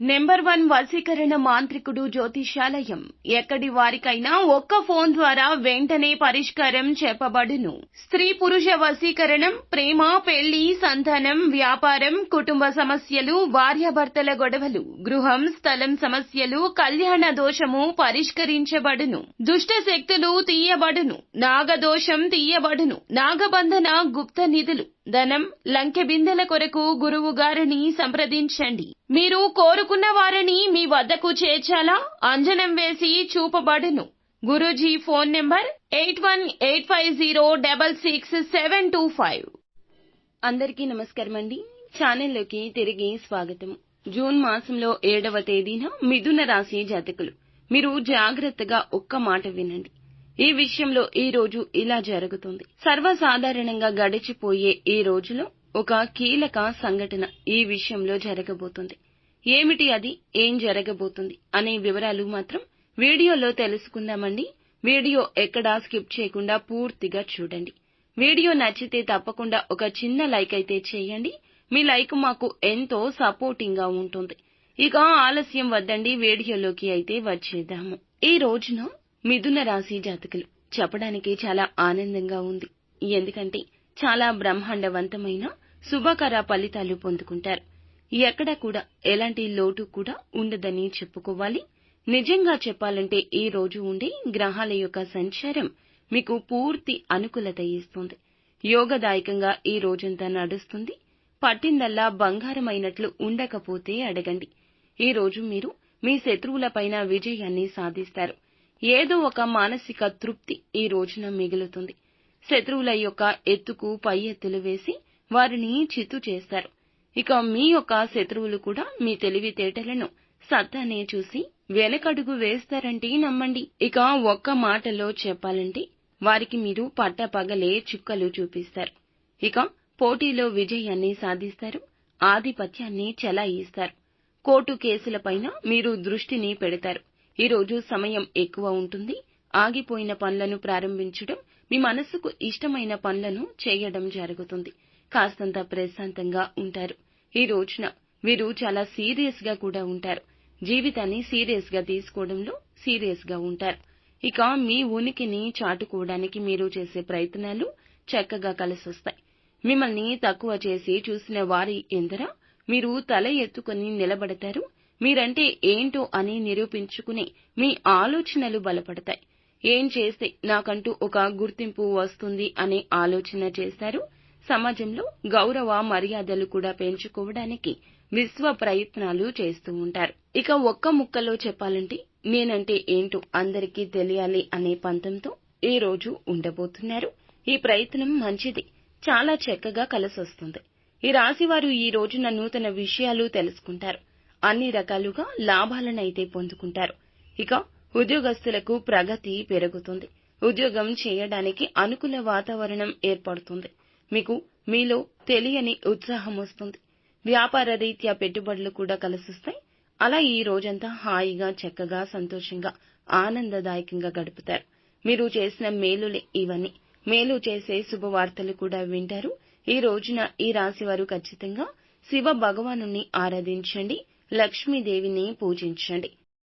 Number 1 వశీకరణ మాంత్రికుడు జ్యోతిష్యాలయం. ఎక్కడి వారికైనా ఒక్క ఫోన్ ద్వారా వెంటనే పరిష్కారం చెప్పబడును. స్త్రీ పురుష వశీకరణం, ప్రేమ, పెళ్లి, సంతానం, వ్యాపారం, కుటుంబ సమస్యలు, భార్యాభర్తల గొడవలు, గృహం, స్థలం సమస్యలు, కళ్యాణ దోషము పరిష్కరించబడును. దుష్ట శక్తులు తీయబడును. నాగదోషం తీయబడును. నాగబంధన, గుప్త నిధులు, ధనం, లంకె బిందెల కొరకు గురువు గారిని సంప్రదించండి. మీరు కోరుకున్న వారిని మీ వద్దకు చేర్చాలా? అంజనం వేసి చూపబడును. Guruji phone number 8185066725. అందరికీ నమస్కారం అండి. ఛానల్లోకి తిరిగి స్వాగతం. జూన్ మాసంలో 7వ తేదీన మిథున రాశి జాతకులు, మీరు జాగ్రత్తగా ఒక్క మాట వినండి. ఈ విషయంలో ఈ రోజు ఇలా జరుగుతుంది. సర్వసాధారణంగా గడిచిపోయే ఈ రోజులో ఒక కీలక సంఘటన ఈ విషయంలో జరగబోతుంది. ఏమిటి అది, ఏం జరగబోతుంది అనే వివరాలు మాత్రం వీడియోలో తెలుసుకుందామండి. వీడియో ఎక్కడా స్కిప్ చేయకుండా పూర్తిగా చూడండి. వీడియో నచ్చితే తప్పకుండా ఒక చిన్న లైక్ అయితే చేయండి. మీ లైక్ మాకు ఎంతో సపోర్టింగ్ గా ఉంటుంది. ఇక ఆలస్యం వద్దండి, వీడియోలోకి అయితే వచ్చేద్దాము. ఈ రోజున మిథున రాశి జాతకులు చెప్పడానికి చాలా ఆనందంగా ఉంది. ఎందుకంటే చాలా బ్రహ్మాండవంతమైన శుభకర ఫలితాలు పొందుకుంటారు. ఎక్కడా కూడా ఎలాంటి లోటు కూడా ఉండదని చెప్పుకోవాలి. నిజంగా చెప్పాలంటే ఈ రోజు ఉండే గ్రహాల యొక్క సంచారం మీకు పూర్తి అనుకూలత ఇస్తుంది. యోగదాయకంగా ఈ రోజంతా నడుస్తుంది. పట్టిందల్లా బంగారమైనట్లు ఉండకపోతే అడగండి. ఈ రోజు మీరు మీ శత్రువులపైన విజయాన్ని సాధిస్తారు. ఏదో ఒక మానసిక తృప్తి ఈ రోజున మిగులుతుంది. శత్రువుల యొక్క ఎత్తుకు పై ఎత్తులు వేసి వారిని చిత్తు చేస్తారు. ఇక మీ యొక్క శత్రువులు కూడా మీ తెలివితేటలను, సత్తానే చూసి వెనకడుగు వేస్తారంటే నమ్మండి. ఇక ఒక్క మాటలో చెప్పాలంటే వారికి మీరు పట్టపగలే చుక్కలు చూపిస్తారు. ఇక పోటీలో విజయాన్ని సాధిస్తారు. ఆధిపత్యాన్ని చెలాయిస్తారు. కోర్టు కేసులపైన మీరు దృష్టిని పెడతారు. ఈ రోజు సమయం ఎక్కువ ఉంటుంది. ఆగిపోయిన పనులను ప్రారంభించడం, మీ మనసుకు ఇష్టమైన పనులను చేయడం జరుగుతుంది. కాస్తంత ప్రశాంతంగా ఉంటారు. ఈ రోజున వీరు చాలా సీరియస్ గా కూడా ఉంటారు. జీవితాన్ని సీరియస్ గా తీసుకోవడంలో సీరియస్ గా ఉంటారు. ఇక మీ ఉనికిని చాటుకోవడానికి మీరు చేసే ప్రయత్నాలు చక్కగా కలిసొస్తాయి. మిమ్మల్ని తక్కువ చేసి చూసిన వారి ఎందరా మీరు తల ఎత్తుకుని నిలబడతారు. మీరంటే ఏంటో అని నిరూపించుకునే మీ ఆలోచనలు బలపడతాయి. ఏం చేస్తే నాకంటూ ఒక గుర్తింపు వస్తుంది అనే ఆలోచన చేస్తారు. సమాజంలో గౌరవ మర్యాదలు కూడా పెంచుకోవడానికి విశ్వ ప్రయత్నాలు చేస్తూ ఉంటారు. ఇక ఒక్క ముక్కలో చెప్పాలంటే నేనంటే ఏంటో అందరికీ తెలియాలి అనే పంతంతో ఈ రోజు ఉండబోతున్నారు. ఈ ప్రయత్నం మంచిది, చాలా చక్కగా కలిసొస్తుంది. ఈ రాశివారు ఈ రోజున నూతన విషయాలు తెలుసుకుంటారు. అన్ని రకాలుగా లాభాలనైతే పొందుకుంటారు. ఇక ఉద్యోగస్తులకు ప్రగతి పెరుగుతుంది. ఉద్యోగం చేయడానికి అనుకూల వాతావరణం ఏర్పడుతుంది. మీకు మీలో తెలియని ఉత్సాహం వస్తుంది. వ్యాపార రీత్యా పెట్టుబడులు కూడా కలిసొస్తాయి. అలా ఈ రోజంతా హాయిగా, చక్కగా, సంతోషంగా, ఆనందదాయకంగా గడుపుతారు. మీరు చేసిన మేలులే ఇవన్నీ. మేలు చేసే శుభవార్తలు కూడా వింటారు. ఈ రోజున ఈ రాశివారు ఖచ్చితంగా శివ భగవానుని ఆరాధించండి. లక్ష్మీదేవిని పూజించండి.